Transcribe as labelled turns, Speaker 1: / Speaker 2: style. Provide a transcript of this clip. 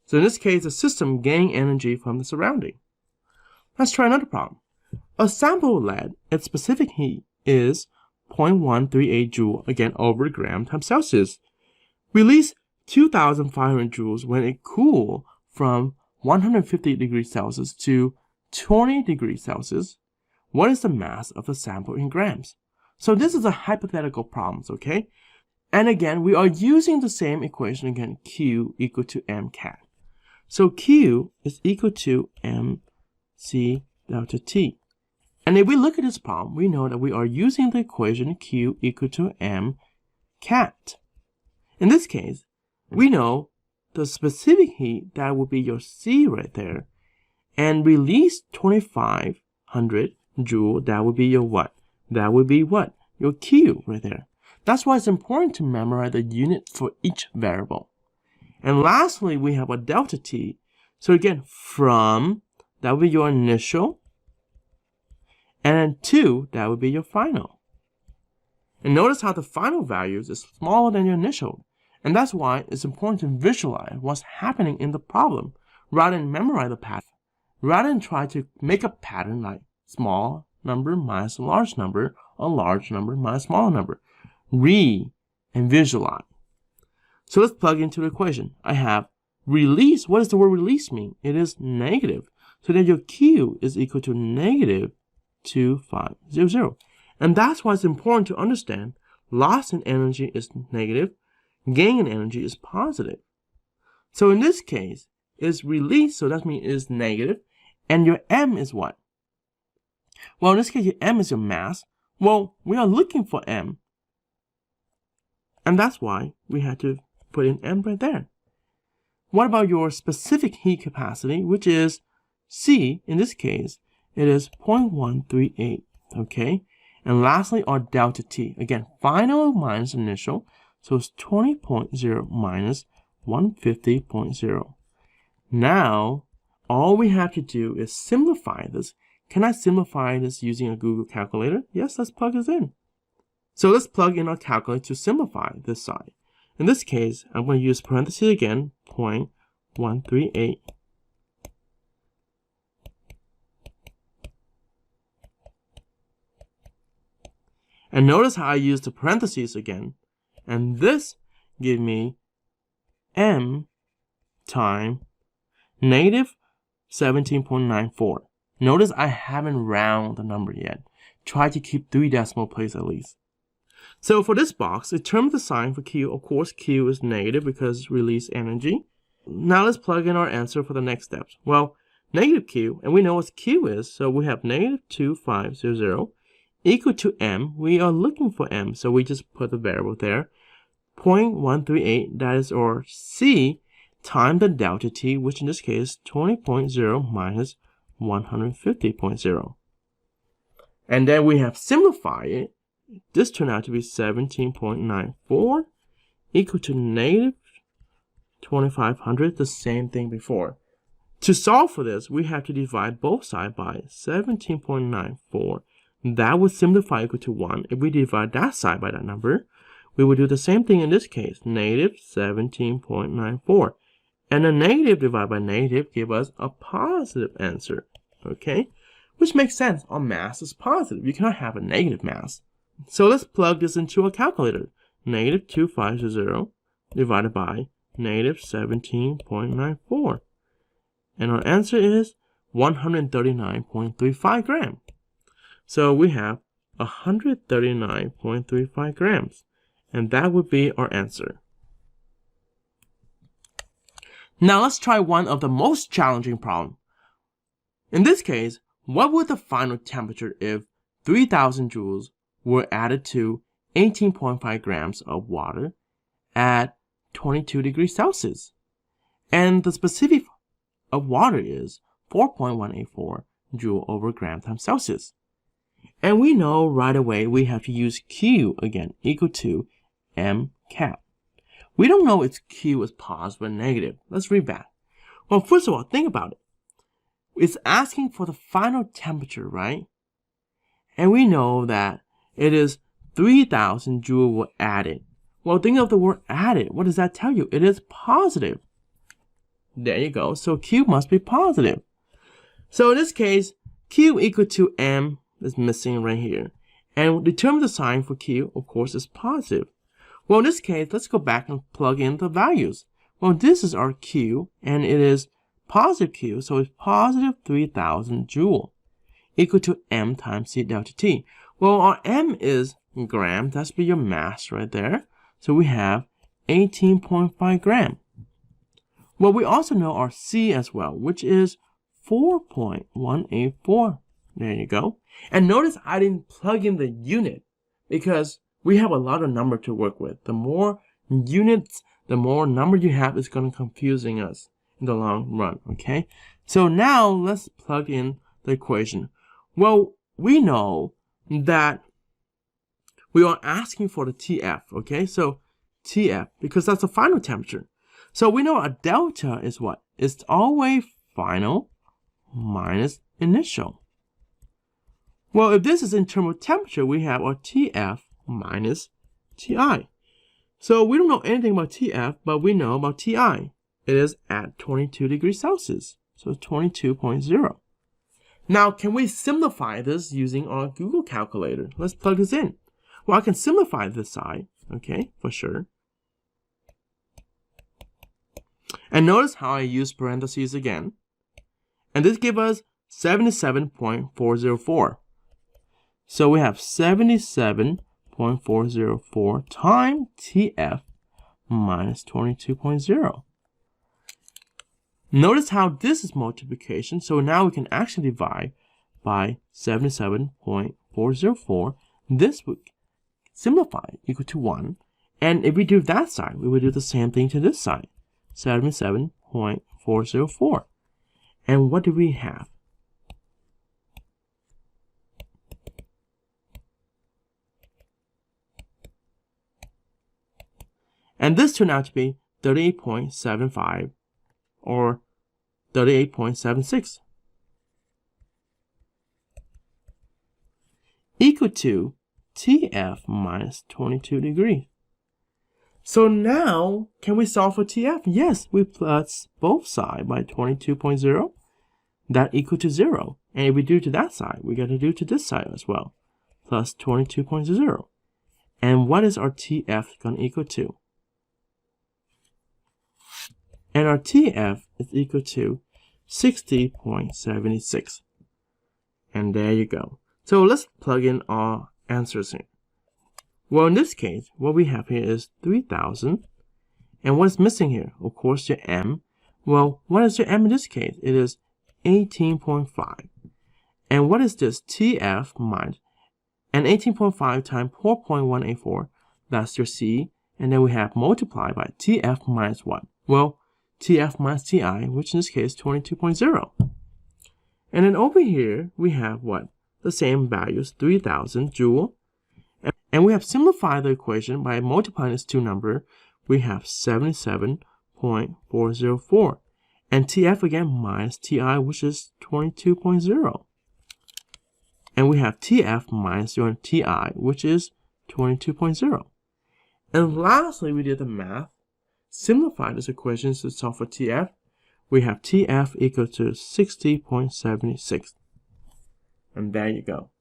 Speaker 1: So in this case, the system gains energy from the surrounding. Let's try another problem. A sample of lead, its specific heat is 0.138 joule, again, over gram times Celsius. Release 2,500 joules when it cooled from 150 degrees Celsius to 20 degrees Celsius. What is the mass of the sample in grams? So this is a hypothetical problem, okay? And again, we are using the same equation again, Q equal to mcat. So Q is equal to mc delta T. And if we look at this problem, we know that we are using the equation Q equal to mcat. In this case, we know the specific heat, that would be your C right there, and release 2,500 joule, that would be your what? That would be what? Your Q right there. That's why it's important to memorize the unit for each variable. And lastly, we have a delta T. So again, from, that would be your initial, and then to, that would be your final. And notice how the final values is smaller than your initial. And that's why it's important to visualize what's happening in the problem rather than memorize the pattern. Rather than try to make a pattern like small number minus a large number, or large number minus a smaller number. Read and visualize. So let's plug into the equation. I have release. What does the word release mean? It is negative. So then your Q is equal to negative 2,500. And that's why it's important to understand loss in energy is negative, gain in energy is positive. So in this case, it's release, so that means it's negative. And your M is what? Well, in this case, your M is your mass. Well, we are looking for M. And that's why we had to put in M right there. What about your specific heat capacity, which is C? In this case, it is 0.138, okay? And lastly, our delta T. Again, final minus initial, so it's 20.0 minus 150.0. Now, all we have to do is simplify this. Can I simplify this using a Google calculator? Yes, let's plug this in. So let's plug in our calculator to simplify this side. In this case, I'm going to use parentheses again, 0.138. And notice how I use the parentheses again. And this gives me M times negative 17.94. Notice I haven't rounded the number yet. Try to keep 3 decimal places at least. So for this box, determine the sign for Q. Of course, Q is negative because it's release energy. Now let's plug in our answer for the next steps. Well, negative Q, and we know what Q is, so we have negative 2,500 equal to M. We are looking for M, so we just put the variable there. 0.138, that is our C, times the delta T, which in this case is 20.0 minus 150.0. And then we have simplified it. This turned out to be 17.94 equal to negative 2,500, the same thing before. To solve for this, we have to divide both sides by 17.94. That would simplify equal to 1. If we divide that side by that number, we would do the same thing in this case, negative 17.94. And a negative divided by negative gives us a positive answer, okay? Which makes sense. Our mass is positive. You cannot have a negative mass. So let's plug this into a calculator. Negative 2,500 divided by negative 17.94. And our answer is 139.35 grams. So we have 139.35 grams. And that would be our answer. Now let's try one of the most challenging problems. In this case, what would the final temperature if 3,000 joules were added to 18.5 grams of water at 22 degrees Celsius? And the specific of water is 4.184 joule over gram times Celsius. And we know right away we have to use Q again equal to mcat. We don't know if Q is positive or negative. Let's read back. Well, first of all, think about it. It's asking for the final temperature, right? And we know that it is 3,000 joules were added. Well, think of the word added. What does that tell you? It is positive. There you go. So Q must be positive. So in this case, Q equal to M is missing right here. And determine the sign for Q, of course, is positive. Well, in this case, let's go back and plug in the values. Well, this is our Q, and it is positive Q, so it's positive 3,000 joule, equal to M times C delta T. Well, our M is gram, that's be your mass right there. So we have 18.5 gram. Well, we also know our C as well, which is 4.184. There you go. And notice I didn't plug in the unit because we have a lot of number to work with. The more units, the more number you have is going to confusing us in the long run, okay? So now let's plug in the equation. Well, we know that we are asking for the TF, okay? So TF, because that's the final temperature. So we know a delta is what? It's always final minus initial. Well, if this is internal temperature, we have our TF minus TI. So we don't know anything about TF, but we know about TI. It is at 22 degrees Celsius, so 22.0. Now, can we simplify this using our Google calculator? Let's plug this in. Well, I can simplify this side, okay, for sure. And notice how I use parentheses again. And this gives us 77.404. So we have 77.404 times TF minus 22.0. Notice how this is multiplication. So now we can actually divide by 77.404. This would simplify equal to 1. And if we do that side, we would do the same thing to this side. 77.404. And what do we have? And this turned out to be 38.75 or 38.76 equal to TF minus 22 degrees. So now, can we solve for TF? Yes, we plus both sides by 22.0. That equal to 0. And if we do to that side, we got to do to this side as well. Plus 22.0. And what is our TF going to equal to? And our TF is equal to 60.76. And there you go. So let's plug in our answers here. Well, in this case, what we have here is 3,000. And what's missing here? Of course, your M. Well, what is your M in this case? It is 18.5. And what is this? TF minus. And 18.5 times 4.184, that's your C. And then we have multiplied by TF minus what? Well, TF minus TI, which in this case, 22.0. And then over here, we have what? The same values, 3,000 joule. And we have simplified the equation by multiplying these two numbers. We have 77.404. And TF again minus TI, which is 22.0. And we have TF minus your TI, which is 22.0. And lastly, we did the math. Simplify this equation to solve for TF. We have TF equal to 60.76. And there you go.